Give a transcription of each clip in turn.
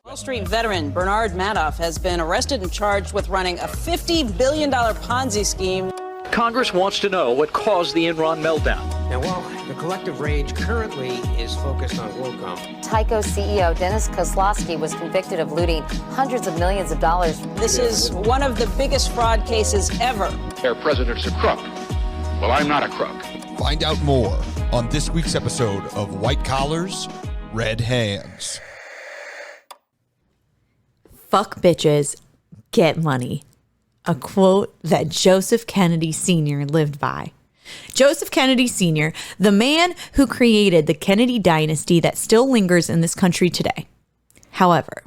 Wall Street veteran Bernard Madoff has been arrested and charged with running a $50 billion Ponzi scheme. Congress wants to know what caused the Enron meltdown. Now, while the collective rage currently is focused on WorldCom, Tyco CEO Dennis Kozlowski was convicted of looting hundreds of millions of dollars. This is one of the biggest fraud cases ever. Their president's a crook. Well, I'm not a crook. Find out more on this week's episode of White Collars, Red Hands. Fuck bitches, get money. A quote that Joseph Kennedy Sr. lived by. Joseph Kennedy Sr., the man who created the Kennedy dynasty that still lingers in this country today. However,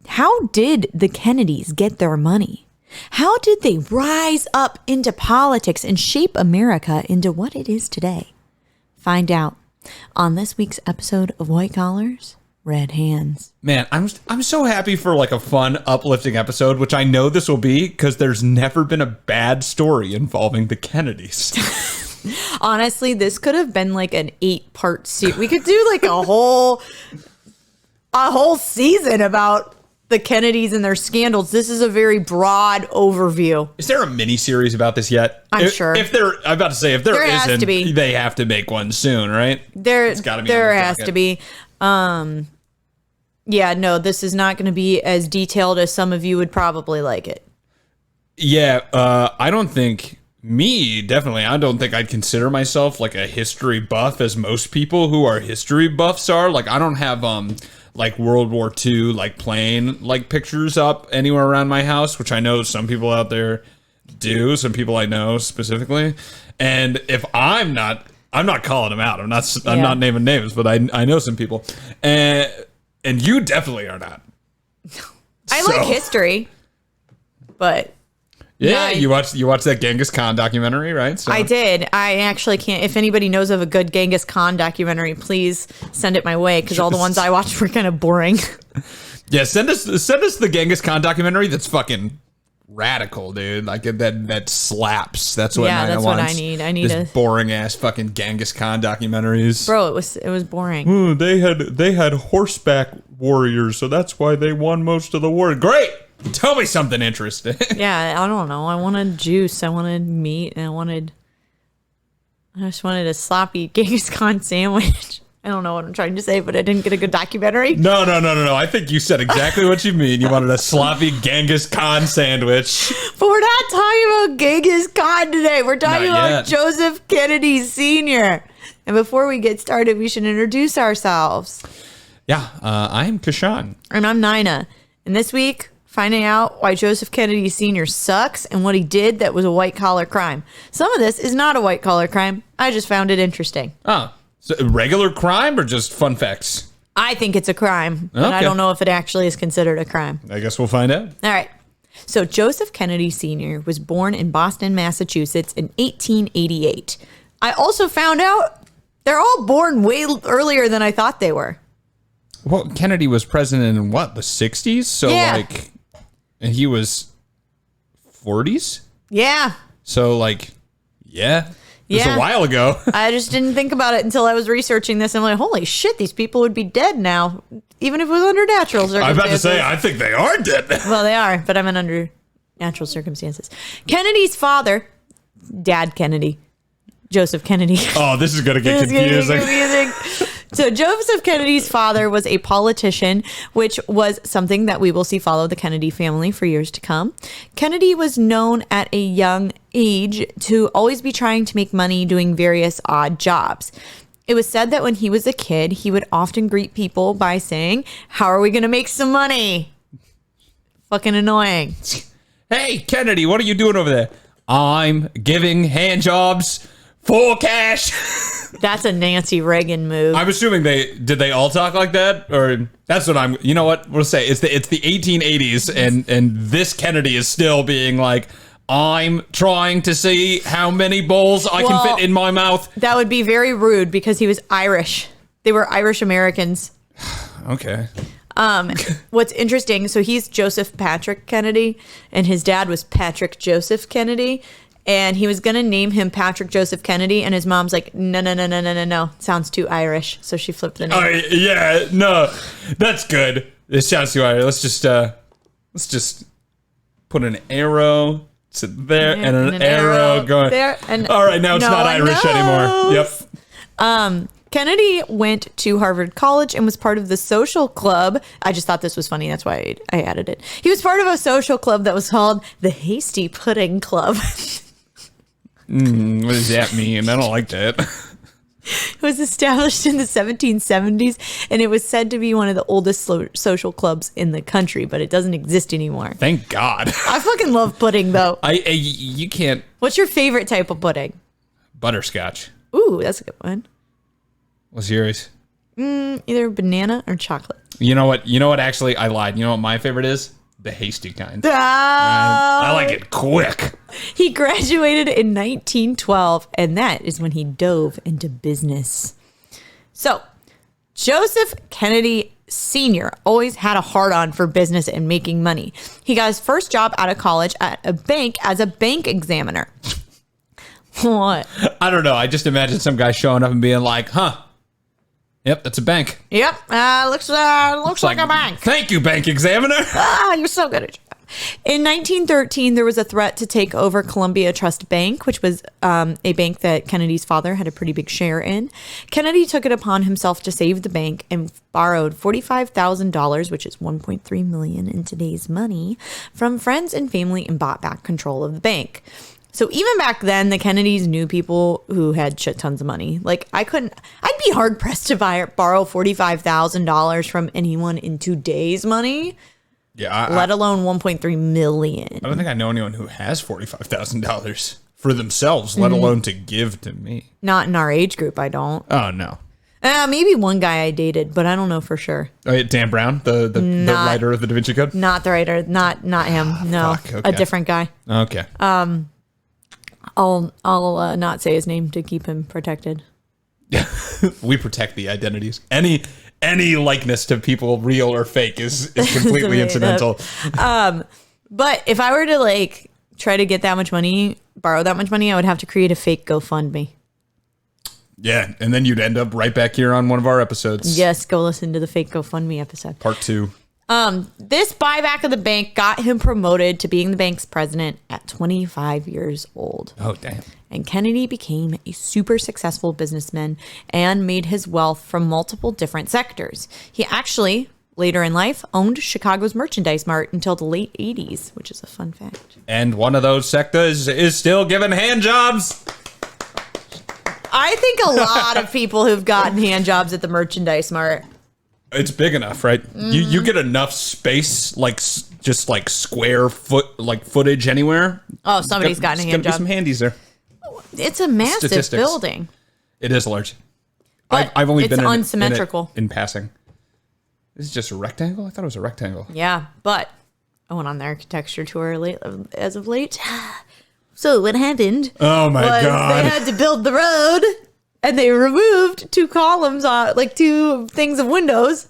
how did the Kennedys get their money? How did they rise up into politics and shape America into what it is today? Find out on this week's episode of White Collars, Red Hands. Man, I'm so happy for like a fun, uplifting episode, which I know this will be because there's never been a bad story involving the Kennedys. Honestly, this could have been like an 8-part series. We could do like a whole season about the Kennedys and their scandals. This is a very broad overview. Is there a mini series about this yet? I'm sure. I'm about to say if there has isn't, to be. They have to make one soon, right? It's gotta be. There has to be. Yeah, no, this is not going to be as detailed as some of you would probably like it. Yeah, I don't think I'd consider myself like a history buff as most people who are history buffs are. Like, I don't have like World War II like plane like pictures up anywhere around my house, which I know some people out there do, some people I know specifically. And if I'm not calling them out. I'm not naming names, but I know some people. And you definitely are not. I like history, but yeah, you watched that Genghis Khan documentary, right? So. I did. I actually can't. If anybody knows of a good Genghis Khan documentary, please send it my way because all the ones I watched were kind of boring. Yeah, send us the Genghis Khan documentary. That's fucking radical, dude. Like that slaps. That's what that's what I need. I need this boring ass fucking Genghis Khan documentaries. Bro, it was boring. Ooh, they had horseback warriors, so that's why they won most of the war. Great. Tell me something interesting. Yeah, I don't know. I wanted juice. I wanted meat, and I just wanted a sloppy Genghis Khan sandwich. I don't know what I'm trying to say, but I didn't get a good documentary. No. I think you said exactly what you mean. You wanted a sloppy Genghis Khan sandwich. But we're not talking about Genghis Khan today. We're talking about Joseph Kennedy Sr. And before we get started, we should introduce ourselves. Yeah, I'm Kashan. And I'm Nina. And this week, finding out why Joseph Kennedy Sr. sucks and what he did that was a white-collar crime. Some of this is not a white-collar crime. I just found it interesting. Oh. So regular crime or just fun facts? I think it's a crime, but I don't know if it actually is considered a crime. I guess we'll find out. All right. So Joseph Kennedy Sr. was born in Boston, Massachusetts in 1888. I also found out they're all born way earlier than I thought they were. Well, Kennedy was president in what, the 60s? So and he was 40s? Yeah. So it was a while ago. I just didn't think about it until I was researching this. I'm like, holy shit, these people would be dead now, even if it was under natural circumstances. I'm about to say, I think they are dead now. Well, they are, but I'm in under natural circumstances. Kennedy's father, Dad Kennedy, Joseph Kennedy. Oh, this is going to get confusing. So Joseph Kennedy's father was a politician, which was something that we will see follow the Kennedy family for years to come. Kennedy was known at a young age to always be trying to make money doing various odd jobs. It was said that when he was a kid, he would often greet people by saying, "How are we going to make some money?" Fucking annoying. Hey, Kennedy, what are you doing over there? I'm giving hand jobs for cash. That's a Nancy Reagan move. I'm assuming did they all talk like that, or that's what you know what we'll say. It's the 1880s, and this Kennedy is still being like, I'm trying to see how many bowls I can fit in my mouth. That would be very rude because he was Irish. They were Irish Americans. Okay. What's interesting, so he's Joseph Patrick Kennedy, and his dad was Patrick Joseph Kennedy. And he was going to name him Patrick Joseph Kennedy. And his mom's like, no. Sounds too Irish. So she flipped the name. Oh, yeah, no, that's good. It sounds too Irish. Let's just put an arrow to there and an arrow going there. And all right, now it's not Irish anymore. Yep. Kennedy went to Harvard College and was part of the social club. I just thought this was funny. That's why I added it. He was part of a social club that was called the Hasty Pudding Club. What does that mean? I don't like that. It was established in the 1770s, and it was said to be one of the oldest social clubs in the country, but it doesn't exist anymore. Thank God. I fucking love pudding, though. You can't. What's your favorite type of pudding? Butterscotch. Ooh, that's a good one. What's yours? Either banana or chocolate. You know what? Actually, I lied. You know what my favorite is? The hasty kind. Oh. I like it quick. He graduated in 1912, and that is when he dove into business. So, Joseph Kennedy Sr. always had a hard-on for business and making money. He got his first job out of college at a bank as a bank examiner. What? I don't know. I just imagine some guy showing up and being like, huh. Yep, that's a bank. Yep, looks like a bank. Thank you, bank examiner. You're so good at your job. In 1913, there was a threat to take over Columbia Trust Bank, which was a bank that Kennedy's father had a pretty big share in. Kennedy took it upon himself to save the bank and borrowed $45,000, which is $1.3 million in today's money, from friends and family and bought back control of the bank. So even back then, the Kennedys knew people who had shit tons of money. Like I'd be hard pressed to borrow $45,000 from anyone in today's money. Yeah, let alone $1.3 million. I don't think I know anyone who has $45,000 for themselves, let alone to give to me. Not in our age group, I don't. Oh no. Maybe one guy I dated, but I don't know for sure. Oh, yeah, Dan Brown, the writer of the Da Vinci Code. Not the writer, not him. No, Fuck, okay. A different guy. Okay. I'll not say his name to keep him protected. We protect the identities. Any likeness to people, real or fake, is completely incidental. But if I were to try to get that much money, borrow that much money, I would have to create a fake GoFundMe. Yeah, and then you'd end up right back here on one of our episodes. Yes, go listen to the fake GoFundMe episode. Part 2. This buyback of the bank got him promoted to being the bank's president at 25 years old. Oh, damn. And Kennedy became a super successful businessman and made his wealth from multiple different sectors. He actually, later in life, owned Chicago's Merchandise Mart until the late 80s, which is a fun fact. And one of those sectors is still giving hand jobs. I think a lot of people who've gotten hand jobs at the Merchandise Mart. It's big enough, right? You get enough space, just square footage anywhere. Oh, somebody's gotten a hand job. There's some handies there. It's a massive Statistics. building. It is large. But I've only it's been unsymmetrical. in passing. This is just a rectangle? I thought it was a rectangle. Yeah, but I went on the architecture tour as of late. So what happened? Oh my God. They had to build the road, and they removed 2 columns, 2 things of windows.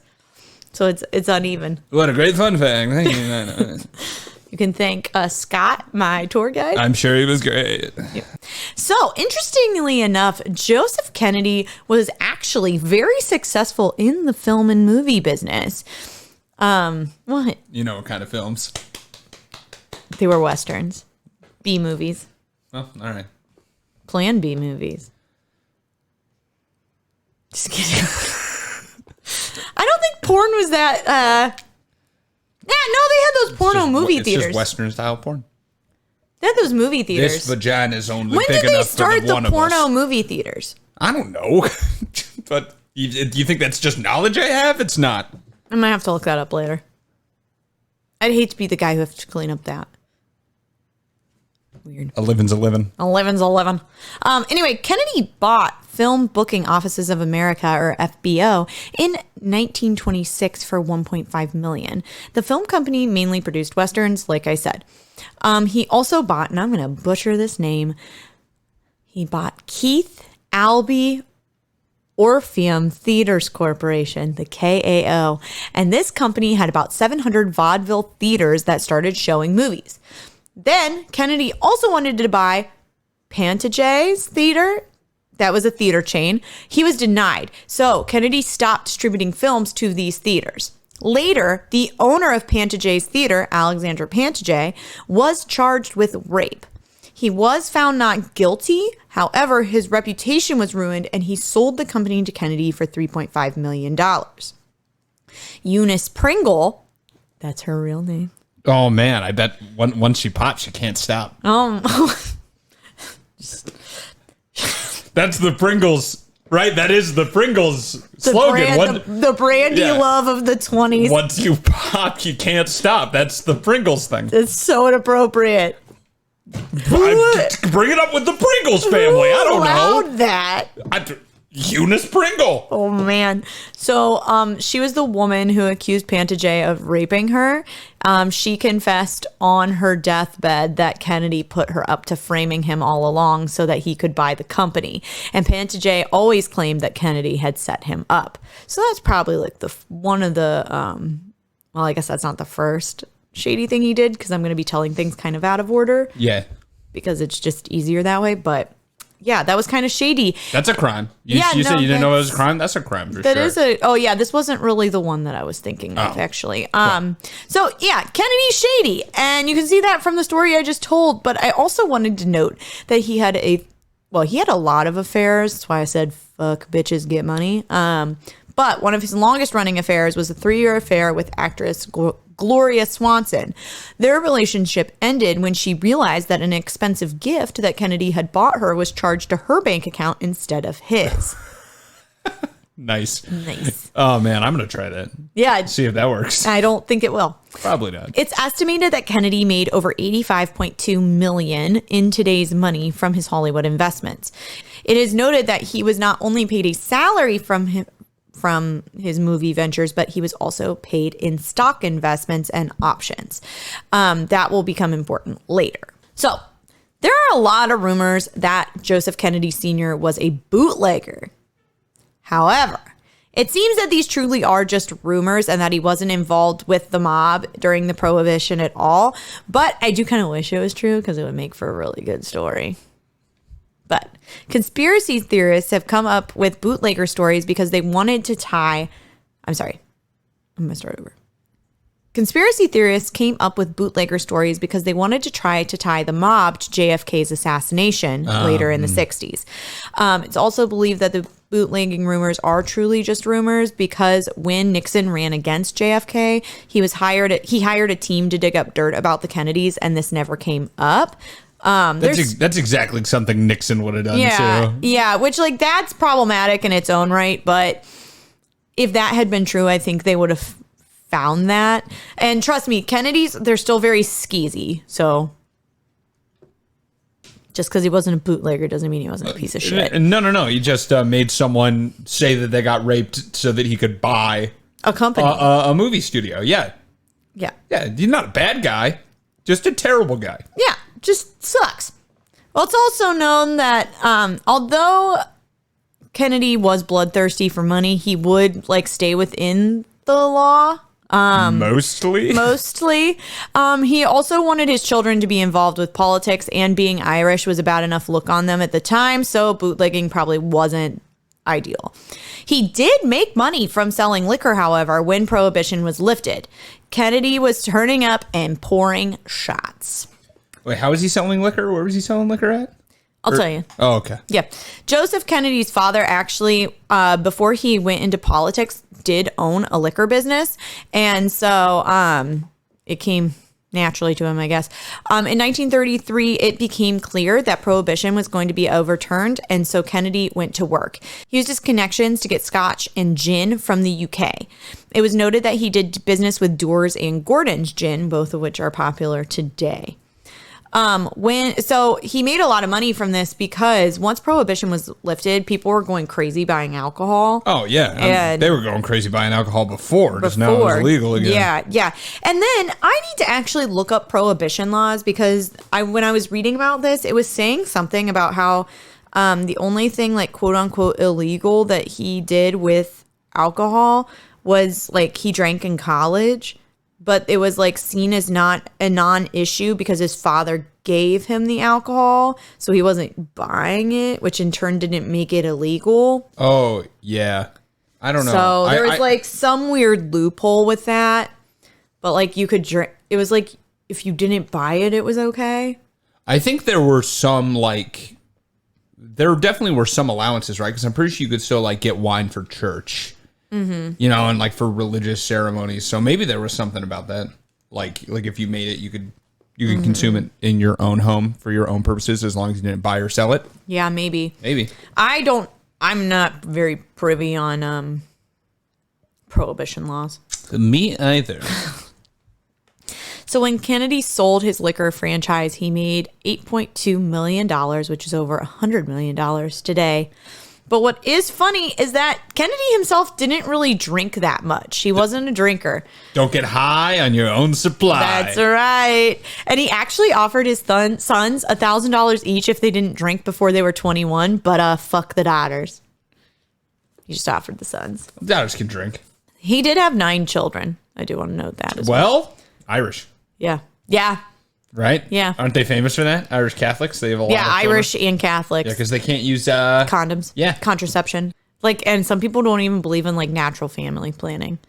So it's uneven. What a great fun fact. Thank you. You can thank Scott, my tour guide. I'm sure he was great. Yeah. So, interestingly enough, Joseph Kennedy was actually very successful in the film and movie business. What? You know what kind of films? They were Westerns. B movies. Oh, all right. Plan B movies. Just kidding. I don't think porn was that... Yeah, no, they had those porno movie theaters. It's just Western style porn. They had those movie theaters. This vagina is only when big did they enough start for the one the of porno us. movie theaters? I don't know. But do you think that's just knowledge I have? It's not. I might have to look that up later. I'd hate to be the guy who has to clean up that. Weird. A living's a living. 11's 11. Anyway, Kennedy bought Film Booking Offices of America, or FBO, in 1926 for $1.5 million. The film company mainly produced Westerns, like I said. He also bought, and I'm going to butcher this name, he bought Keith Albee Orpheum Theaters Corporation, the KAO. And this company had about 700 vaudeville theaters that started showing movies. Then Kennedy also wanted to buy Pantages Theater. That was a theater chain. He was denied. So Kennedy stopped distributing films to these theaters. Later, the owner of Pantages Theater, Alexander Pantage, was charged with rape. He was found not guilty. However, his reputation was ruined and he sold the company to Kennedy for $3.5 million. Eunice Pringle, that's her real name. Oh, man. I bet once she pops, she can't stop. That's the Pringles, right? That is the Pringles slogan. The brandy love of the 20s. Once you pop, you can't stop. That's the Pringles thing. It's so inappropriate. Bring it up with the Pringles family. I don't know. Allowed that. Eunice Pringle. Oh, man. So she was the woman who accused Pantage of raping her. She confessed on her deathbed that Kennedy put her up to framing him all along so that he could buy the company. And Pantage always claimed that Kennedy had set him up. So that's probably like one of the, well, I guess that's not the first shady thing he did because I'm going to be telling things kind of out of order. Yeah. Because it's just easier that way. But yeah, that was kind of shady. That's a crime. You said you didn't know it was a crime? That's a crime for sure. This wasn't really the one that I was thinking of, actually. So, yeah, Kennedy's shady. And you can see that from the story I just told. But I also wanted to note that he had a lot of affairs. That's why I said, fuck bitches, get money. But one of his longest running affairs was a 3-year affair with actress Gloria Swanson. Their relationship ended when she realized that an expensive gift that Kennedy had bought her was charged to her bank account instead of his. Nice. Oh, man, I'm going to try that. Yeah. See if that works. I don't think it will. Probably not. It's estimated that Kennedy made over $85.2 million in today's money from his Hollywood investments. It is noted that he was not only paid a salary from his movie ventures, but he was also paid in stock investments and options. That will become important later. So there are a lot of rumors that Joseph Kennedy Sr. was a bootlegger. However, it seems that these truly are just rumors and that he wasn't involved with the mob during the Prohibition at all. But I do kind of wish it was true because it would make for a really good story. But conspiracy theorists have come up with bootlegger stories because they wanted to tie... I'm sorry. I'm going to start over. Conspiracy theorists came up with bootlegger stories because they wanted to try to tie the mob to JFK's assassination later in the 60s. It's also believed that the bootlegging rumors are truly just rumors because when Nixon ran against JFK, he hired a team to dig up dirt about the Kennedys, and this never came up. That's exactly something Nixon would have done too. Yeah, which that's problematic in its own right, but if that had been true, I think they would have found that. And trust me, Kennedys, they're still very skeezy. So just because he wasn't a bootlegger doesn't mean he wasn't a piece of shit. No. He just made someone say that they got raped so that he could buy a company, a movie studio. Yeah. He's not a bad guy, just a terrible guy. Yeah, just sucks. Well, it's also known that although Kennedy was bloodthirsty for money, he would stay within the law. Mostly. He also wanted his children to be involved with politics, and being Irish was a bad enough look on them at the time, so bootlegging probably wasn't ideal. He did make money from selling liquor, however, when Prohibition was lifted. Kennedy was turning up and pouring shots. Wait, how was he selling liquor? Where was he selling liquor at? I'll tell you. Oh, okay. Yeah. Joseph Kennedy's father actually, before he went into politics, did own a liquor business. And so it came naturally to him, I guess. In 1933, it became clear that Prohibition was going to be overturned. And so Kennedy went to work. He used his connections to get scotch and gin from the UK. It was noted that he did business with Doors and Gordon's gin, both of which are popular today. So he made a lot of money from this because once Prohibition was lifted, people were going crazy buying alcohol. Oh, yeah. They were going crazy buying alcohol before. Just now it was legal again. Yeah. And then I need to actually look up Prohibition laws because when I was reading about this, it was saying something about how the only thing quote unquote illegal that he did with alcohol was he drank in college. But it was seen as not a non-issue because his father gave him the alcohol, so he wasn't buying it, which in turn didn't make it illegal. Oh, yeah. I don't know. So there was like some weird loophole with that. But like you could drink. It was like if you didn't buy it, it was okay. I think there were some like, there definitely were some allowances, right? Because I'm pretty sure you could still like get wine for church, you know, and like for religious ceremonies. So maybe there was something about that. Like if you made it, you could consume it in your own home for your own purposes as long as you didn't buy or sell it. Yeah, maybe. Maybe. I'm not very privy on prohibition laws. Me either. So when Kennedy sold his liquor franchise, he made $8.2 million, which is over $100 million today. But what is funny is that Kennedy himself didn't really drink that much. He wasn't a drinker. Don't get high on your own supply. That's right. And he actually offered his sons $1,000 each if they didn't drink before they were 21, but fuck the daughters. He just offered the sons. Daughters can drink. He did have 9 children. I do want to note that as well. Well, Irish. Yeah. Yeah. Right? Yeah. Aren't they famous for that? Irish Catholics? They have a lot of Irish and Catholics. Yeah, because they can't use condoms. Yeah. Contraception. Like, and some people don't even believe in like natural family planning.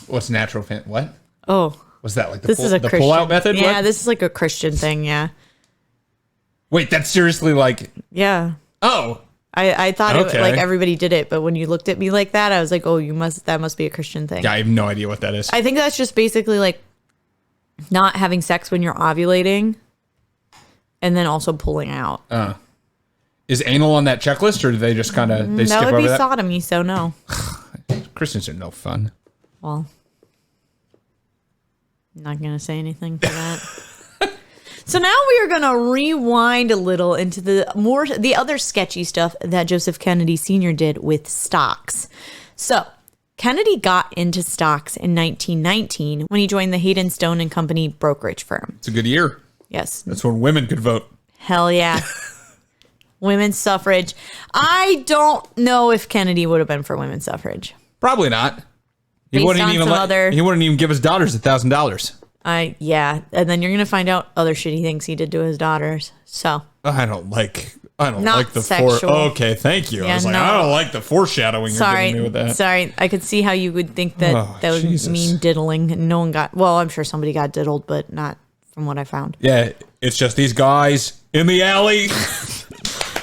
What's natural what? Oh. What's that, like This is a the Christian pull-out method? Yeah, What? this is like a Christian thing, yeah. Wait, that's seriously like... Yeah. Oh. I thought Okay. like everybody did it, but when you looked at me like that, I was like, oh, that must be a Christian thing. Yeah, I have no idea what that is. I think that's just basically like not having sex when you're ovulating and then also pulling out. Is anal on that checklist, or do they just kind of skip That would over be that? sodomy, so no. Christians are no fun. Well, I'm not going to say anything for that. So now we are going to rewind a little into the other sketchy stuff that Joseph Kennedy Sr. did with stocks. So Kennedy got into stocks in 1919 when he joined the Hayden Stone and Company brokerage firm. It's a good year. Yes. That's when women could vote. Hell yeah. Women's suffrage. I don't know if Kennedy would have been for women's suffrage. Probably not. He Based wouldn't on even some he wouldn't even give his daughters $1,000. Yeah, and then you're gonna find out other shitty things he did to his daughters. So I don't like Not the sexual. Okay, thank you. I Yeah, was like, no. I don't like the foreshadowing you're giving me with that. Sorry, I could see how you would think that Oh, that would Jesus. mean diddling. And no one got. Well, I'm sure somebody got diddled, but not from what I found Yeah, it's just these guys in the alley.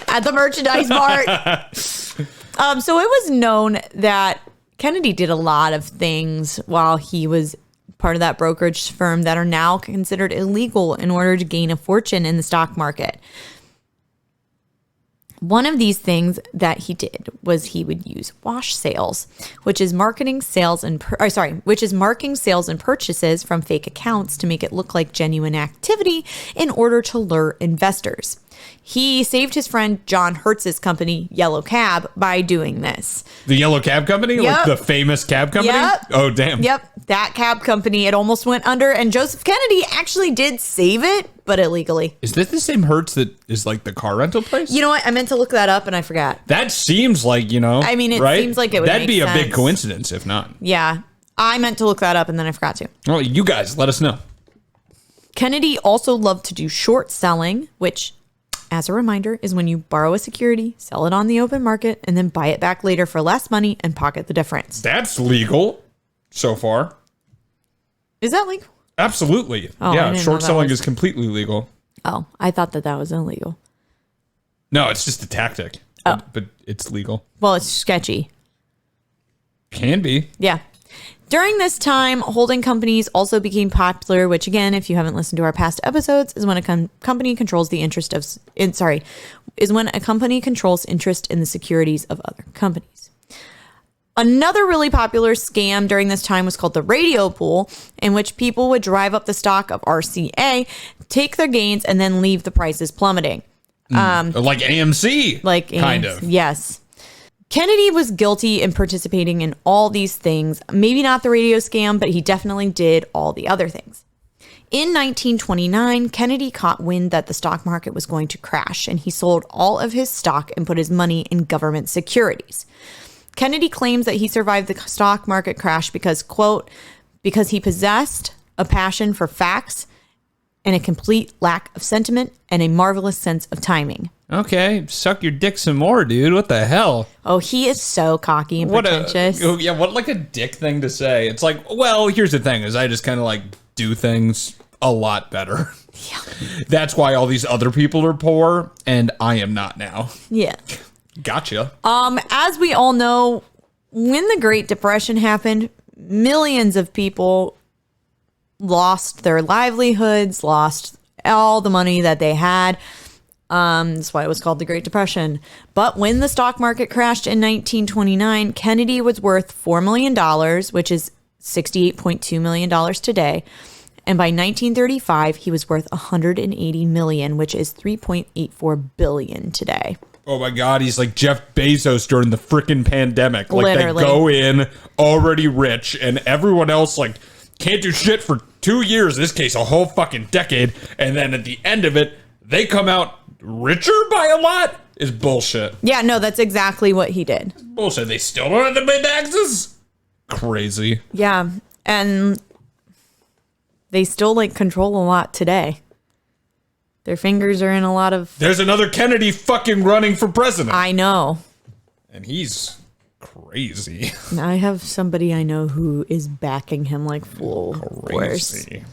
at the merchandise mart. So it was known that Kennedy did a lot of things while he was part of that brokerage firm that are now considered illegal in order to gain a fortune in the stock market. One of these things that he did was he would use wash sales, which is marking sales and purchases from fake accounts to make it look like genuine activity in order to lure investors. He saved his friend John Hertz's company, Yellow Cab, by doing this. The Yellow Cab Company? Yep. Like the famous cab company? Yep. Oh, damn. Yep, that cab company, it almost went under, and Joseph Kennedy actually did save it, but illegally. Is this the same Hertz that is like the car rental place? You know what? I meant to look that up, and I forgot. That seems like, I mean, it right? seems like it would That'd make be a big sense. coincidence if not. Yeah, I meant to look that up, and then I forgot to. Well, you guys, let us know. Kennedy also loved to do short selling, which, as a reminder, is when you borrow a security, sell it on the open market, and then buy it back later for less money and pocket the difference. That's legal so far. Is that legal? Absolutely. Oh, I yeah, didn't know short that selling was- is completely legal. Oh, I thought that was illegal. No, it's just a tactic. Oh. But it's legal. Well, it's sketchy. Can be. Yeah. During this time, holding companies also became popular, which again, if you haven't listened to our past episodes, is when a company controls the interest of is when a company controls interest in the securities of other companies. Another really popular scam during this time was called the radio pool, in which people would drive up the stock of RCA, take their gains, and then leave the prices plummeting. Like AMC. Like kind of. Yes. Kennedy was guilty in participating in all these things. Maybe not the radio scam, but he definitely did all the other things. In 1929, Kennedy caught wind that the stock market was going to crash, and he sold all of his stock and put his money in government securities. Kennedy claims that he survived the stock market crash because, quote, because he possessed a passion for facts and a complete lack of sentiment and a marvelous sense of timing. Okay, suck your dick some more, dude. What the hell? Oh, he is so cocky and pretentious. What like a dick thing to say. It's like, well, here's the thing is I just kind of like do things a lot better. Yeah. That's why all these other people are poor and I am not now. Yeah. Gotcha. As we all know, when the Great Depression happened, millions of people lost their livelihoods, lost all the money that they had. That's why it was called the Great Depression. But when the stock market crashed in 1929, Kennedy was worth $4 million, which is $68.2 million today. And by 1935, he was worth $180 million, which is $3.84 billion today. Oh my God, he's like Jeff Bezos during the freaking pandemic. Like Literally. They go in already rich and everyone else like can't do shit for 2 years, in this case a whole fucking decade, and then at the end of it, they come out richer by a lot is bullshit. Yeah, no, that's exactly what he did. Bullshit. They still don't have to pay taxes? Crazy. Yeah, and they still like control a lot today. Their fingers are in a lot of... There's another Kennedy fucking running for president. I know. And he's crazy. I have somebody I know who is backing him like full force. Crazy.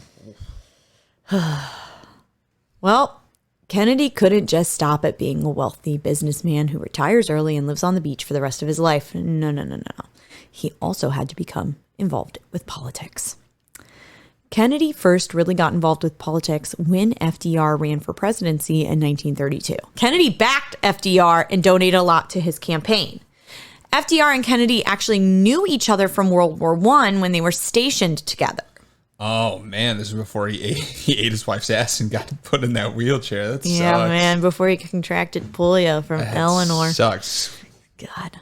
Well, Kennedy couldn't just stop at being a wealthy businessman who retires early and lives on the beach for the rest of his life. No. He also had to become involved with politics. Kennedy first really got involved with politics when FDR ran for presidency in 1932. Kennedy backed FDR and donated a lot to his campaign. FDR and Kennedy actually knew each other from World War I when they were stationed together. Oh, man, this is before he ate his wife's ass and got put in that wheelchair. That Yeah, sucks. man, before he contracted polio from Eleanor. Sucks. God.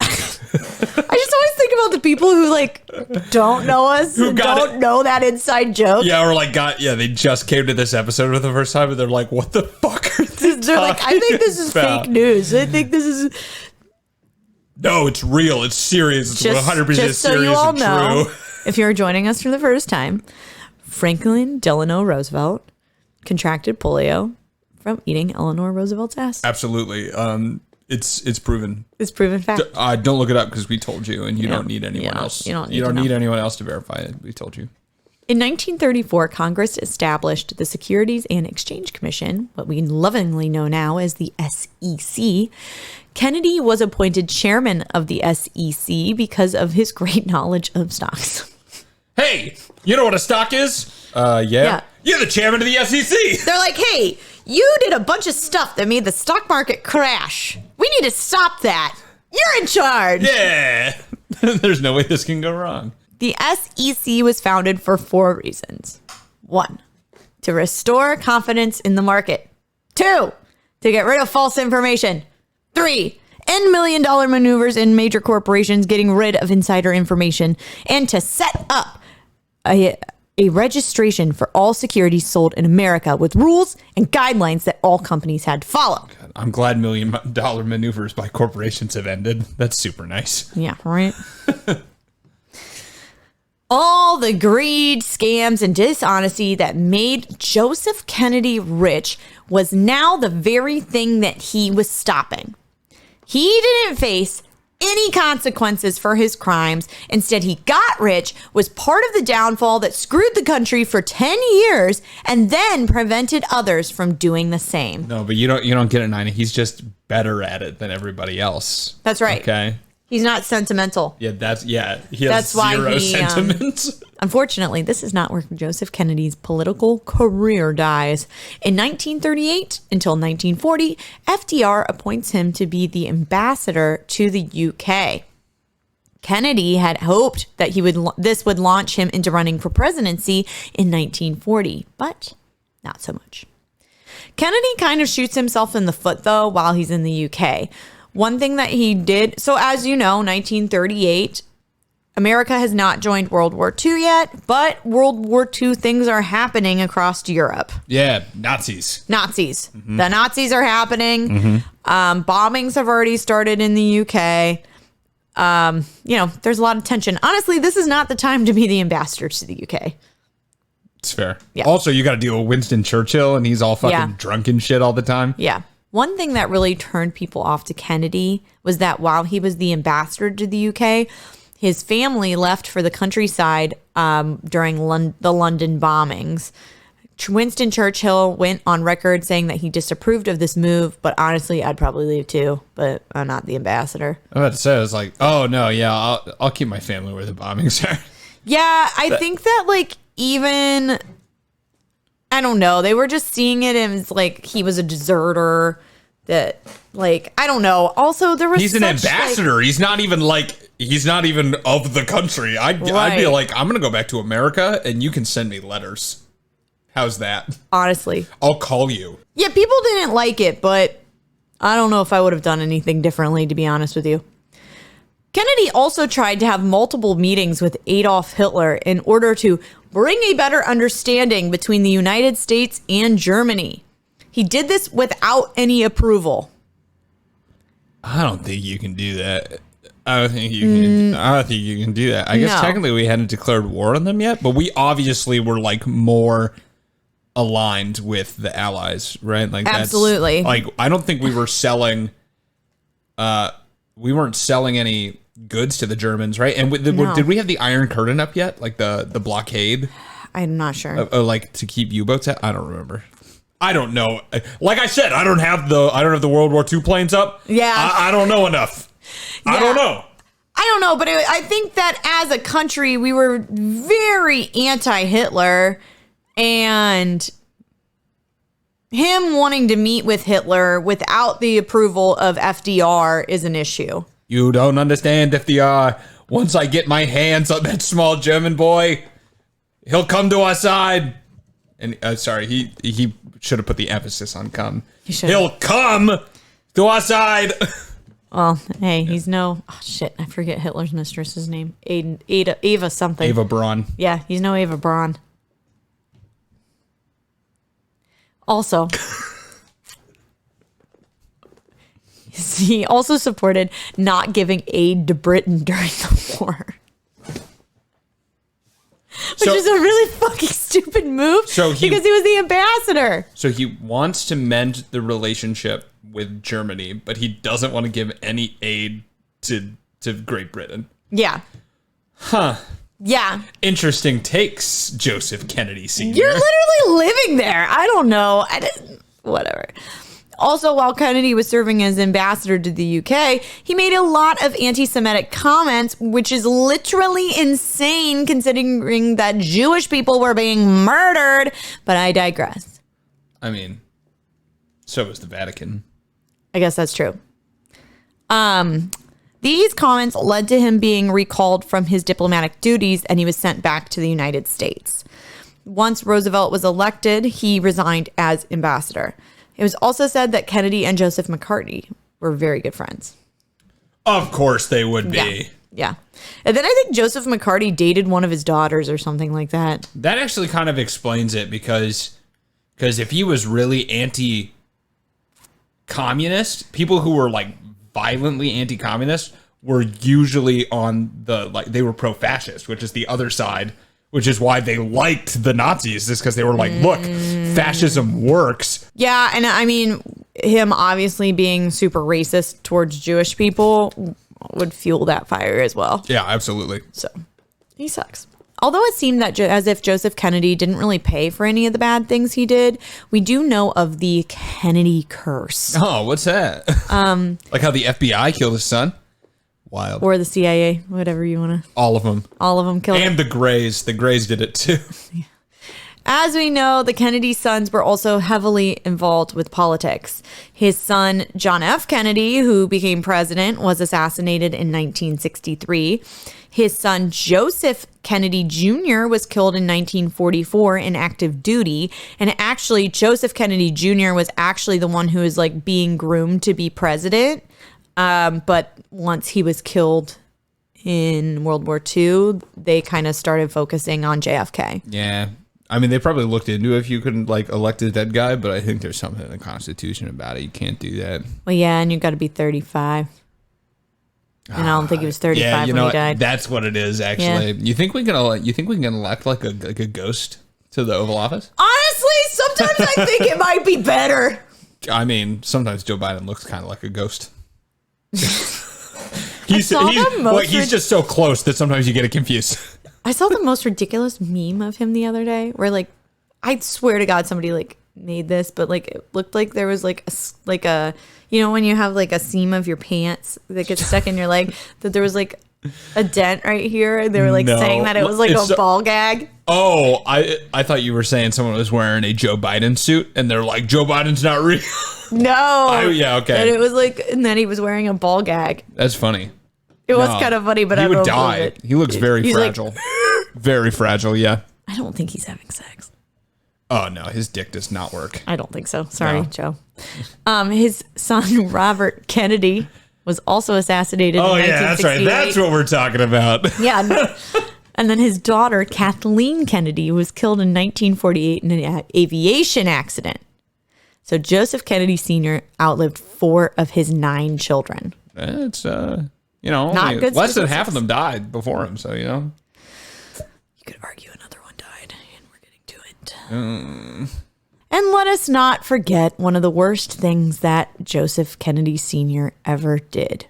I just always think about the people who like don't know us, who don't know that inside joke. Yeah, or like they just came to this episode for the first time and they're like, what the fuck are they They're like, I think this is fake news. I think this is... No, it's real. It's serious. It's 100% just so serious you all and know, true. if you're joining us for the first time, Franklin Delano Roosevelt contracted polio from eating Eleanor Roosevelt's ass. Absolutely. It's proven. It's proven fact. Don't look it up because we told you, and you don't need anyone else. You don't need anyone else to verify it. We told you. In 1934, Congress established the Securities and Exchange Commission, what we lovingly know now as the SEC. Kennedy was appointed chairman of the SEC because of his great knowledge of stocks. Hey, you know what a stock is? Yeah. You're the chairman of the SEC. They're like, hey, you did a bunch of stuff that made the stock market crash. We need to stop that. You're in charge. Yeah. There's no way this can go wrong. The SEC was founded for 4 reasons. 1, to restore confidence in the market. 2, to get rid of false information. 3, end million-dollar maneuvers in major corporations getting rid of insider information. And to set up a registration for all securities sold in America with rules and guidelines that all companies had to follow. God, I'm glad million-dollar maneuvers by corporations have ended. That's super nice. Yeah, right? All the greed, scams, and dishonesty that made Joseph Kennedy rich was now the very thing that he was stopping. He didn't face any consequences for his crimes. Instead, he got rich, was part of the downfall that screwed the country for 10 years, and then prevented others from doing the same. No, but you don't get it, Nina. He's just better at it than everybody else. That's right. Okay. He's not sentimental. Yeah, he has zero sentiment. Unfortunately, this is not where Joseph Kennedy's political career dies. In 1938 until 1940, FDR appoints him to be the ambassador to the UK. Kennedy had hoped that this would launch him into running for presidency in 1940, but not so much. Kennedy kind of shoots himself in the foot, though, while he's in the UK. One thing that he did, so as you know, 1938, America has not joined World War II yet, but World War II things are happening across Europe. Yeah, Nazis. Mm-hmm. The Nazis are happening. Mm-hmm. Bombings have already started in the UK. There's a lot of tension. Honestly, this is not the time to be the ambassador to the UK. It's fair. Yeah. Also, you got to deal with Winston Churchill, and he's all fucking drunk and shit all the time. Yeah. One thing that really turned people off to Kennedy was that while he was the ambassador to the UK, his family left for the countryside during the London bombings. Winston Churchill went on record saying that he disapproved of this move, but honestly, I'd probably leave too, but I'm not the ambassador. I'm about to say, I was like, oh, no, yeah, I'll keep my family where the bombings are. Yeah, I think that, like, even, I don't know, they were just seeing it as, like, he was a deserter, that, like, I don't know. Also, there was He's an ambassador. Like, he's not even of the country. I'd be like, I'm going to go back to America, and you can send me letters. How's that? Honestly. I'll call you. Yeah, people didn't like it, but I don't know if I would have done anything differently, to be honest with you. Kennedy also tried to have multiple meetings with Adolf Hitler in order to bring a better understanding between the United States and Germany. He did this without any approval. I don't think you can do that. I don't think you can do that. I guess technically we hadn't declared war on them yet, but we obviously were like more aligned with the Allies, right? Like absolutely. Like I don't think we were selling. We weren't selling any goods to the Germans, right? And did we have the Iron Curtain up yet? Like the blockade? I'm not sure. Like to keep U-boats out? I don't remember. I don't know. Like I said, I don't have the World War II planes up. Yeah, I don't know enough. Yeah. I don't know. But I think that as a country, we were very anti-Hitler, and him wanting to meet with Hitler without the approval of FDR is an issue. You don't understand, FDR. Once I get my hands on that small German boy, he'll come to our side. And sorry, he should have put the emphasis on come. He'll come to our side. Well, hey, he's no... Oh, shit, I forget Hitler's mistress's name. Ava something. Ava Braun. Yeah, he's no Ava Braun. Also, he also supported not giving aid to Britain during the war. Which is a really fucking stupid move because he was the ambassador. So he wants to mend the relationship with Germany, but he doesn't want to give any aid to Great Britain. Yeah. Huh. Yeah. Interesting takes, Joseph Kennedy Sr. You're literally living there. I don't know. Whatever. Also, while Kennedy was serving as ambassador to the UK, he made a lot of anti-Semitic comments, which is literally insane considering that Jewish people were being murdered. But I digress. I mean, so was the Vatican. I guess that's true. These comments led to him being recalled from his diplomatic duties, and he was sent back to the United States. Once Roosevelt was elected, he resigned as ambassador. It was also said that Kennedy and Joseph McCarthy were very good friends. Of course they would be. Yeah. And then I think Joseph McCarthy dated one of his daughters or something like that. That actually kind of explains it because if he was really anti-communist, people who were like violently anti-communist were usually on the, like, they were pro-fascist, which is the other side, which is why they liked the Nazis, just because they were like, look, fascism works. Yeah, and I mean, him obviously being super racist towards Jewish people would fuel that fire as well. Yeah, absolutely. So, he sucks. Although it seemed that as if Joseph Kennedy didn't really pay for any of the bad things he did, we do know of the Kennedy curse. Oh, what's that? Like how the FBI killed his son? Wild. Or the CIA, whatever you want to. All of them. All of them killed him. And the Greys. The Greys did it too. As we know, the Kennedy sons were also heavily involved with politics. His son, John F. Kennedy, who became president, was assassinated in 1963. His son, Joseph Kennedy Jr., was killed in 1944 in active duty. And actually, Joseph Kennedy Jr. was actually the one who was like being groomed to be president. But once he was killed in World War II, they kind of started focusing on JFK. Yeah. I mean, they probably looked into if you couldn't like elect a dead guy, but I think there's something in the Constitution about it. You can't do that. Well, yeah, and you got to be 35. And I don't think he was 35 when he died. That's what it is, actually. Yeah. You think we can elect like a ghost to the Oval Office? Honestly, sometimes I think it might be better. I mean, sometimes Joe Biden looks kind of like a ghost. He's just so close that sometimes you get it confused. I saw the most ridiculous meme of him the other day where like, I swear to God, somebody like made this, but like it looked like there was like a you know when you have like a seam of your pants that gets stuck in your leg, that there was like a dent right here, and they were like saying that it was like a ball gag. Oh, I thought you were saying someone was wearing a Joe Biden suit, and they're like, Joe Biden's not real. No. Yeah, okay. And it was like, and then he was wearing a ball gag. That's funny. It was kind of funny, but I would don't die. believe it. He looks very fragile. Like, very fragile, yeah. I don't think he's having sex. Oh, no, his dick does not work. I don't think so. Sorry, Joe. His son, Robert Kennedy, was also assassinated in 1968. That's right. That's what we're talking about. Yeah. And then his daughter, Kathleen Kennedy, was killed in 1948 in an aviation accident. So Joseph Kennedy Sr. outlived 4 of his 9 children. It's, Not only good less than statistics. half of them died before him, so, You could argue another one died, and we're getting to it. And let us not forget one of the worst things that Joseph Kennedy Sr. ever did.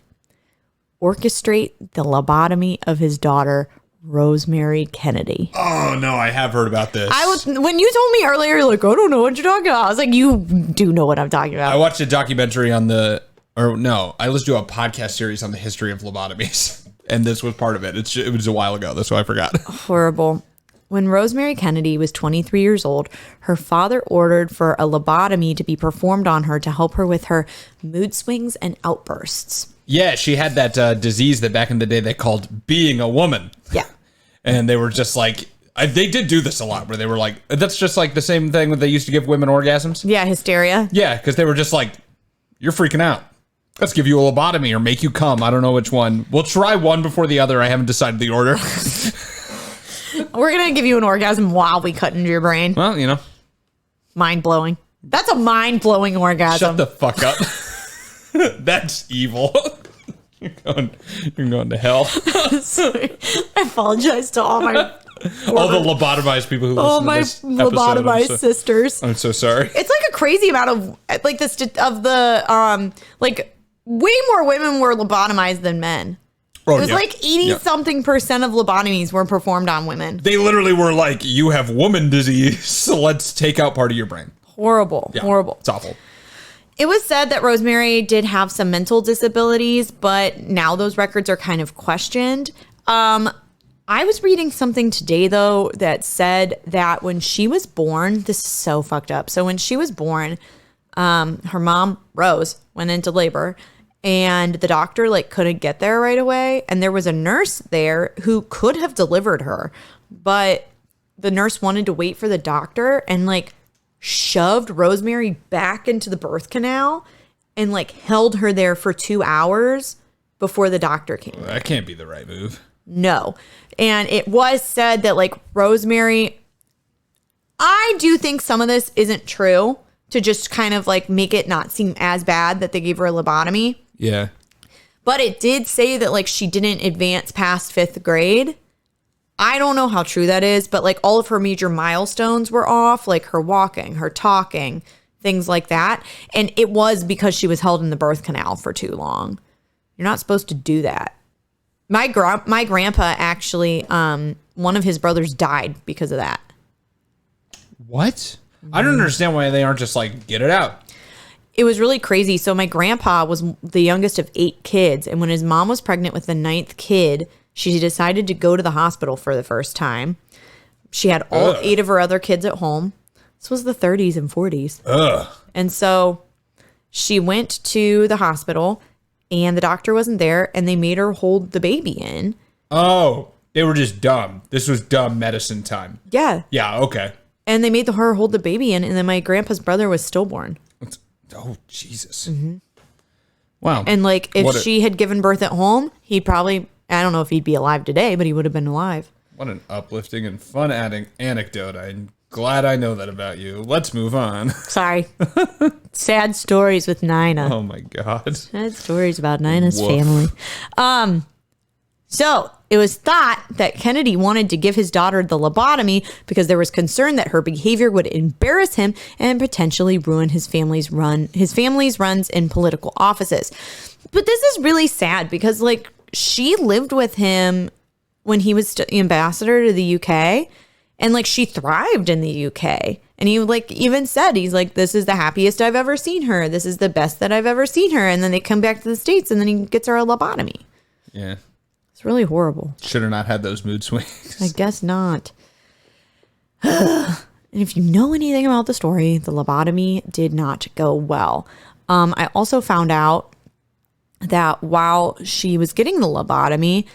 Orchestrate the lobotomy of his daughter, Rosemary Kennedy. Oh, no, I have heard about this. When you told me earlier, you're like, I don't know what you're talking about. I was like, you do know what I'm talking about. I watched a documentary I listened to a podcast series on the history of lobotomies, and this was part of it. It was a while ago. That's why I forgot. Horrible. When Rosemary Kennedy was 23 years old, her father ordered for a lobotomy to be performed on her to help her with her mood swings and outbursts. Yeah, she had that disease that back in the day they called being a woman. Yeah. And they were just like, they did do this a lot, where they were like, that's just like the same thing that they used to give women orgasms. Yeah, hysteria. Yeah, because they were just like, you're freaking out. Let's give you a lobotomy or make you come. I don't know which one. We'll try one before the other. I haven't decided the order. We're going to give you an orgasm while we cut into your brain. Well, Mind-blowing. That's a mind-blowing orgasm. Shut the fuck up. That's evil. You're going to hell. Sorry. I apologize to all my... all the lobotomized people who listen to this episode. All my lobotomized sisters. I'm so sorry. It's like a crazy amount of like way more women were lobotomized than men. Oh, It was like 80-something% of lobotomies were performed on women. They literally were like, you have woman disease, so let's take out part of your brain. Horrible. Yeah, Horrible. It's awful. It was said that Rosemary did have some mental disabilities, but now those records are kind of questioned. I was reading something today, though, that said that when she was born, this is so fucked up. So when she was born, her mom, Rose, went into labor, and the doctor couldn't get there right away. And there was a nurse there who could have delivered her, but the nurse wanted to wait for the doctor and shoved Rosemary back into the birth canal and held her there for 2 hours before the doctor came. That can't be the right move. No. And it was said that Rosemary, I do think some of this isn't true, to just kind of make it not seem as bad that they gave her a lobotomy. Yeah. But it did say that she didn't advance past 5th grade. I don't know how true that is, but all of her major milestones were off, her walking, her talking, things like that. And it was because she was held in the birth canal for too long. You're not supposed to do that. My grandpa actually, one of his brothers died because of that. What? I don't understand why they aren't just get it out. It was really crazy. So my grandpa was the youngest of 8 kids. And when his mom was pregnant with the 9th kid, she decided to go to the hospital for the first time. She had all 8 of her other kids at home. This was the 30s and 40s. Ugh. And so she went to the hospital and the doctor wasn't there and they made her hold the baby in. Oh, they were just dumb. This was dumb medicine time. Yeah. Yeah, okay. And they made her hold the baby in, and then my grandpa's brother was stillborn. Oh, Jesus. Mm-hmm. Wow. And if she had given birth at home, he'd probably, I don't know if he'd be alive today, but he would have been alive. What an uplifting and fun anecdote. I'm glad I know that about you. Let's move on. Sorry. Sad stories with Nina. Oh, my God. Sad stories about Nina's family. So It was thought that Kennedy wanted to give his daughter the lobotomy because there was concern that her behavior would embarrass him and potentially ruin his family's runs in political offices. But this is really sad because, like, she lived with him when he was ambassador to the UK, and, like, she thrived in the UK. And he, like, even said, he's like, this is the happiest I've ever seen her. This is the best that I've ever seen her. And then they come back to the States, and then he gets her a lobotomy. Yeah. It's really horrible. Should have not had those mood swings. I guess not. And if you know anything about the story, the lobotomy did not go well. I also found out that while she was getting the lobotomy,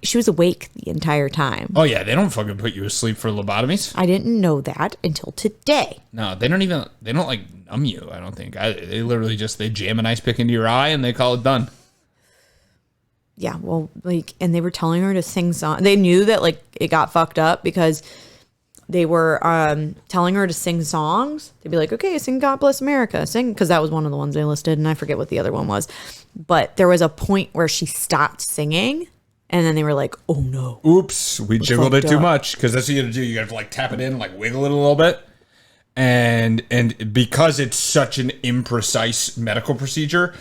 she was awake the entire time. Oh, yeah. They don't fucking put you asleep for lobotomies. I didn't know that until today. No, they don't like numb you, I don't think. They literally they jam an ice pick into your eye and they call it done. Yeah, well, like, and they were telling her to sing songs. They knew that, like, it got fucked up because they were telling her to sing songs. They'd be like, okay, sing God Bless America. Sing, because that was one of the ones they listed, and I forget what the other one was. But there was a point where she stopped singing, and then they were like, oh, no. Oops, we jiggled it too much, because that's what you got to do. You got to, like, tap it in, like, wiggle it a little bit. And because it's such an imprecise medical procedure,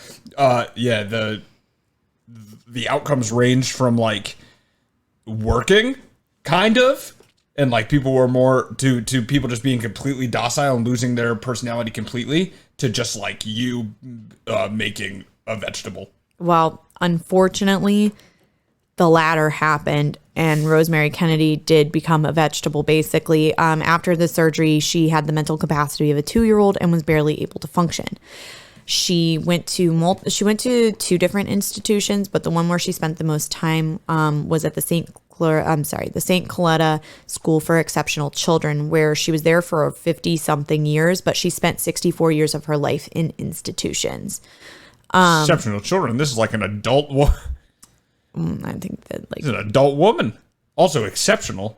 the outcomes ranged from, like, working, kind of, and, like, people were more to people just being completely docile and losing their personality completely, to just, like, you making a vegetable. Well, unfortunately, the latter happened, and Rosemary Kennedy did become a vegetable, basically. After the surgery, she had the mental capacity of a 2-year-old and was barely able to function. She went to 2 different institutions, but the one where she spent the most time was at the St. Coletta School for Exceptional Children, where she was there for 50-something years, but she spent 64 years of her life in institutions. Exceptional children. This is like an adult woman. I think that, like, This is an adult woman. Also exceptional.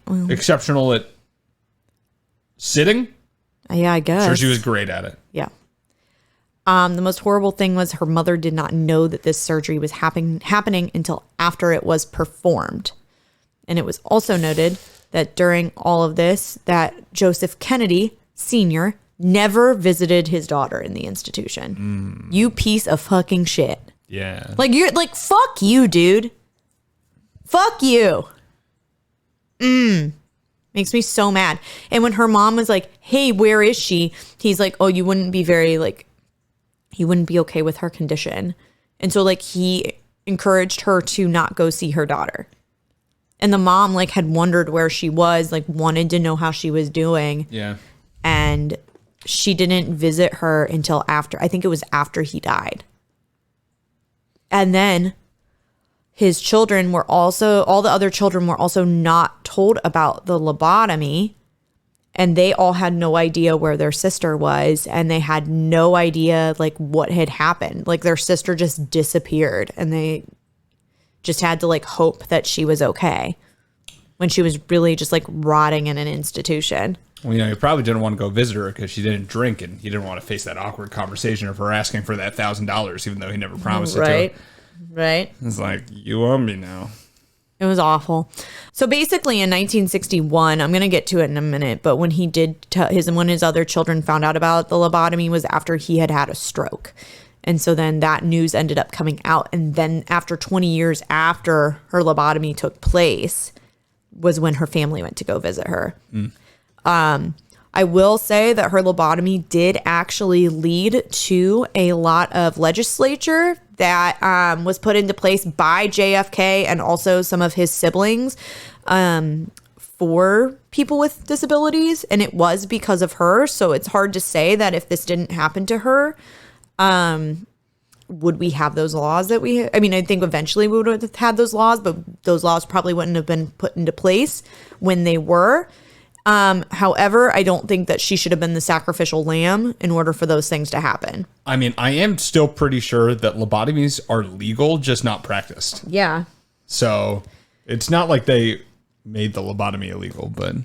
Well, exceptional at sitting. Yeah, I guess. Sure, she was great at it. Yeah. The most horrible thing was her mother did not know that this surgery was happening until after it was performed. And it was also noted that during all of this, that Joseph Kennedy Sr. never visited his daughter in the institution. You piece of fucking shit. Yeah. Like, you're like, fuck you, dude. Fuck you. Makes me so mad. And when her mom was like, hey, where is she? He's like, oh, you wouldn't be okay with her condition. And so, like, he encouraged her to not go see her daughter. And the mom, like, had wondered where she was, like, wanted to know how she was doing. Yeah. And she didn't visit her until after, I think it was after he died. And then his children were also, all the other children were also not told about the lobotomy. And they all had no idea where their sister was. And they had no idea, like, what had happened. Like, their sister just disappeared. And they just had to, like, hope that she was okay when she was really just, like, rotting in an institution. Well, you know, he probably didn't want to go visit her because she didn't drink, and he didn't want to face that awkward conversation of her asking for that $1,000, even though he never promised it to her. Right. It's like, you owe me now. It was awful. So basically in 1961, I'm going to get to it in a minute, but when he did when his other children found out about the lobotomy was after he had had a stroke. And so then that news ended up coming out. And then after 20 years after her lobotomy took place was when her family went to go visit her. I will say that her lobotomy did actually lead to a lot of legislature that was put into place by JFK and also some of his siblings for people with disabilities. And it was because of her. So it's hard to say that if this didn't happen to her, would we have those laws that we I mean, I think eventually we would have had those laws, but those laws probably wouldn't have been put into place when they were. However, I don't think that she should have been the sacrificial lamb in order for those things to happen. I mean, I am still pretty sure that lobotomies are legal, just not practiced. Yeah. So it's not like they made the lobotomy illegal, but.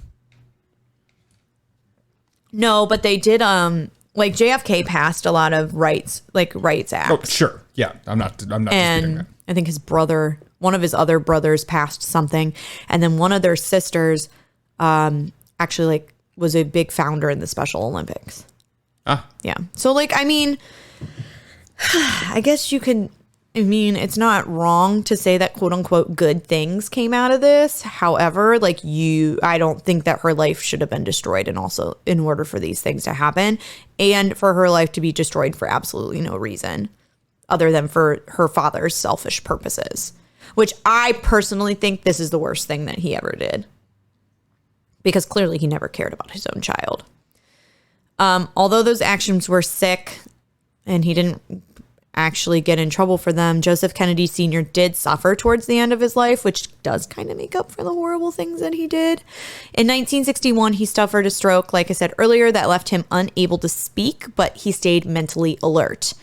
No, but they did, like JFK passed a lot of rights acts. Oh, sure. Yeah. I'm not disputing And that. I think his brother one of his other brothers passed something, and then one of their sisters actually like was a big founder in the Special Olympics. Yeah. So like, I mean, I guess you could, I mean, it's not wrong to say that quote unquote good things came out of this. However, like I don't think that her life should have been destroyed, and also in order for these things to happen and for her life to be destroyed for absolutely no reason other than for her father's selfish purposes, which I personally think this is the worst thing that he ever did, because clearly he never cared about his own child. Although those actions were sick and he didn't actually get in trouble for them, Joseph Kennedy Sr. did suffer towards the end of his life, which does kind of make up for the horrible things that he did. In 1961, he suffered a stroke, like I said earlier, that left him unable to speak, but he stayed mentally alert.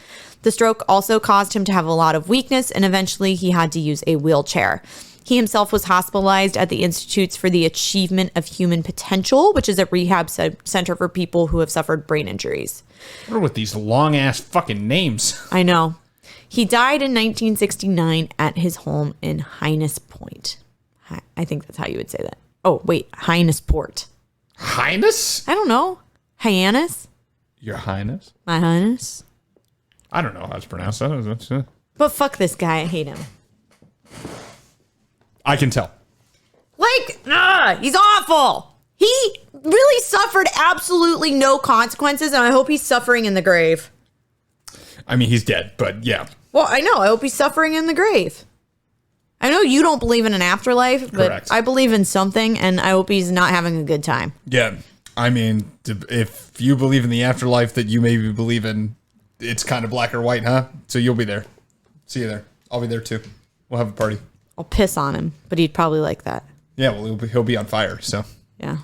The stroke also caused him to have a lot of weakness, and eventually he had to use a wheelchair. He himself was hospitalized at the Institutes for the Achievement of Human Potential, which is a rehab center for people who have suffered brain injuries. What are with these long-ass fucking names? I know. He died in 1969 at his home in Highness Point. I think that's how you would say that. Oh, wait. Highness Port. Highness? I don't know. Hyannis? Your Highness? My Highness? I don't know how it's pronounced. But fuck this guy. I hate him. I can tell. Like, he's awful. He really suffered absolutely no consequences, and I hope he's suffering in the grave. I mean, he's dead, but yeah. Well, I know. I hope he's suffering in the grave. I know you don't believe in an afterlife, but Correct. I believe in something, and I hope he's not having a good time. Yeah. I mean, if you believe in the afterlife that you maybe believe in, it's kind of black or white, huh? So you'll be there. See you there. I'll be there too. We'll have a party. I'll piss on him, but he'd probably like that. Yeah, well, he'll be on fire, so. Yeah.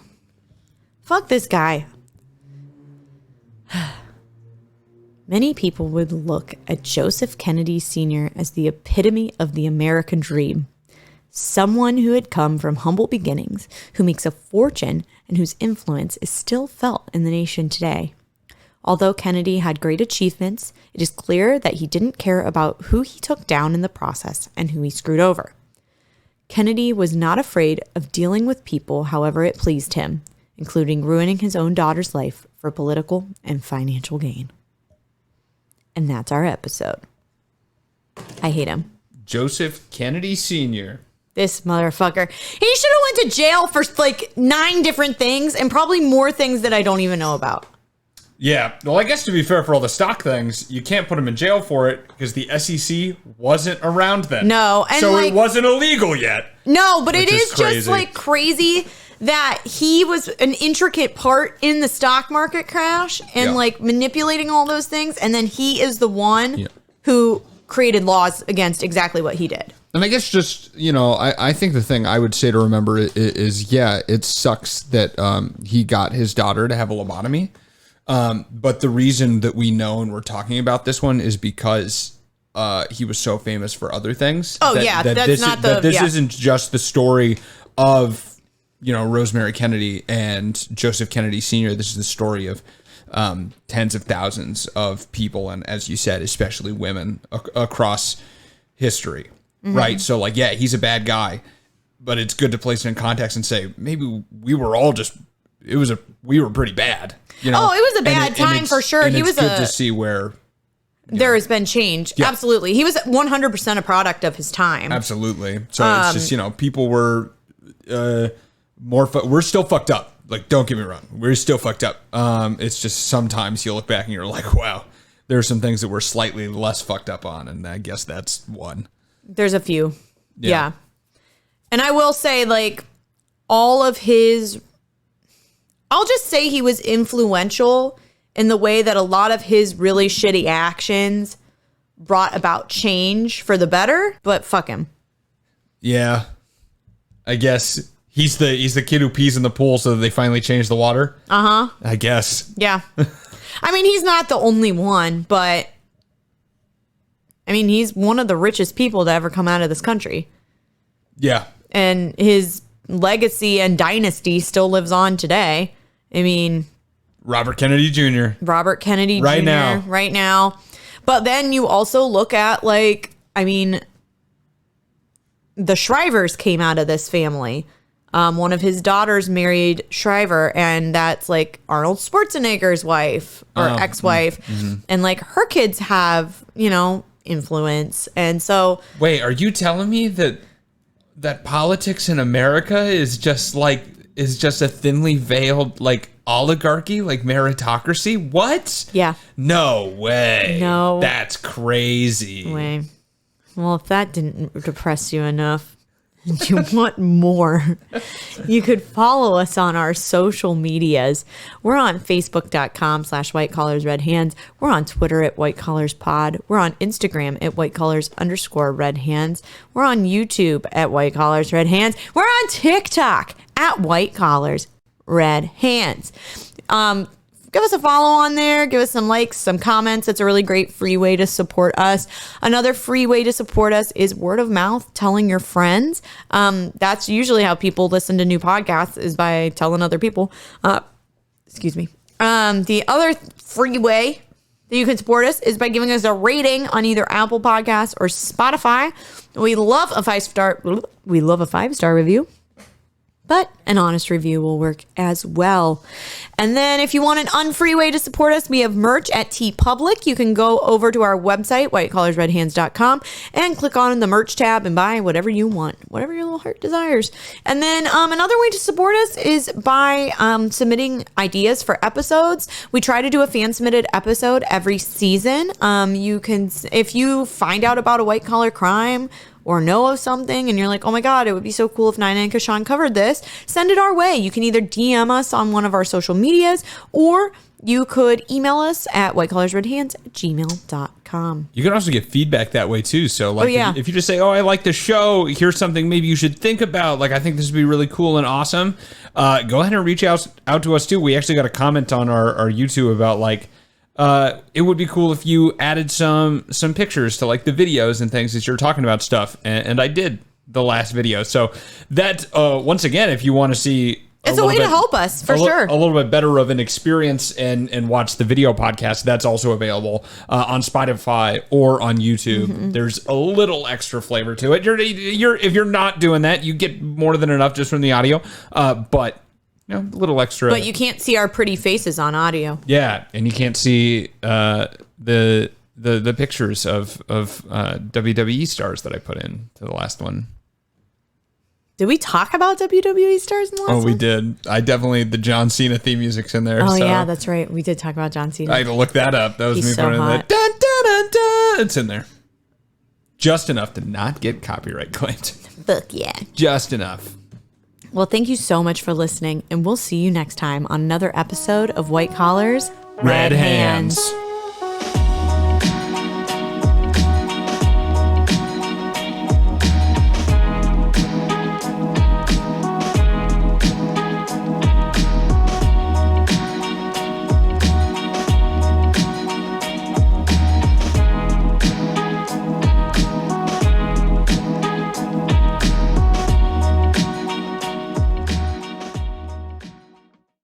Fuck this guy. Many people would look at Joseph Kennedy Sr. as the epitome of the American dream. Someone who had come from humble beginnings, who makes a fortune, and whose influence is still felt in the nation today. Although Kennedy had great achievements, it is clear that he didn't care about who he took down in the process and who he screwed over. Kennedy was not afraid of dealing with people however it pleased him, including ruining his own daughter's life for political and financial gain. And that's our episode. I hate him. Joseph Kennedy Sr. This motherfucker. He should have went to jail for like 9 different things, and probably more things that I don't even know about. Yeah, well, I guess to be fair, for all the stock things, you can't put him in jail for it because the SEC wasn't around then. No, and so like, it wasn't illegal yet. No, but it Which is is crazy. just like crazy that he was an intricate part in the stock market crash and like manipulating all those things, and then he is the one who created laws against exactly what he did. And I guess just, you know, I think the thing I would say to remember is yeah, it sucks that he got his daughter to have a lobotomy. But the reason that we know and we're talking about this one is because he was so famous for other things. Oh, yeah. This isn't just the story of, you know, Rosemary Kennedy and Joseph Kennedy Sr. This is the story of tens of thousands of people. And as you said, especially women across history. Mm-hmm. Right. So like, yeah, he's a bad guy, but it's good to place it in context and say, maybe we were all just, we were pretty bad. You know? Oh, it was a bad time for sure. He was good to see where there has been change. Yeah. Absolutely. He was 100% a product of his time. Absolutely. So it's just, you know, people were we're still fucked up. Like, don't get me wrong. We're still fucked up. It's just sometimes you look back and you're like, wow, there are some things that we're slightly less fucked up on. And I guess that's one. There's a few. Yeah. And I will say, like, all of his, I'll just say he was influential in the way that a lot of his really shitty actions brought about change for the better, but fuck him. Yeah. I guess he's the kid who pees in the pool so that they finally change the water. Uh-huh. I guess. Yeah. I mean, he's not the only one, but I mean, he's one of the richest people to ever come out of this country. Yeah. And his legacy and dynasty still lives on today. I mean, Robert Kennedy Jr. Robert Kennedy Jr. Right now. But then you also look at, like, I mean, the Shrivers came out of this family. One of his daughters married Shriver, and that's like Arnold Schwarzenegger's wife or ex-wife. And like her kids have, influence. And so wait, are you telling me that politics in America is just a thinly veiled like oligarchy, like meritocracy? What? Yeah. No way. No. That's crazy. Way. Well, if that didn't depress you enough, and you want more, you could follow us on our social medias. We're on Facebook.com/whitecollarsredhands. We're on Twitter at whitecollarspod. We're on Instagram at whitecollars_redhands. We're on YouTube at whitecollarsredhands. We're on TikTok at whitecollarsredhands. Give us a follow on there. Give us some likes, some comments. It's a really great free way to support us. Another free way to support us is word of mouth, telling your friends. That's usually how people listen to new podcasts, is by telling other people. Excuse me. The other free way that you can support us is by giving us a rating on either Apple Podcasts or Spotify. We love a 5-star review. But an honest review will work as well. And then if you want an unfree way to support us, we have merch at TeePublic. You can go over to our website, whitecollarsredhands.com, and click on the merch tab and buy whatever you want, whatever your little heart desires. And then another way to support us is by submitting ideas for episodes. We try to do a fan-submitted episode every season. You can, if you find out about a white-collar crime or know of something and you're like, oh my God, it would be so cool if Nina and Kashan covered this, send it our way. You can either DM us on one of our social medias, or you could email us at whitecollarsredhands@gmail.com. You can also get feedback that way too. So like if you just say, oh, I like the show, here's something maybe you should think about. Like, I think this would be really cool and awesome. Go ahead and reach out to us too. We actually got a comment on our YouTube about like, it would be cool if you added some pictures to like the videos and things as you're talking about stuff. And I did the last video. So that, once again, if you want to see, it's a way to help us, for sure. A little bit better of an experience and watch the video podcast, that's also available on Spotify or on YouTube. There's a little extra flavor to it. If you're not doing that, you get more than enough just from the audio. But a little extra. But you can't see our pretty faces on audio. Yeah, and you can't see the pictures of WWE stars that I put in to the last one. Did we talk about WWE stars in the last one? Oh, we did. The John Cena theme music's in there. Oh, so yeah, that's right. We did talk about John Cena. I had to look that up. That was He's me so putting hot. Dun, dun, dun, dun. It's in there. Just enough to not get copyright claimed. Fuck yeah. Just enough. Well, thank you so much for listening, and we'll see you next time on another episode of White Collars, Red Hands.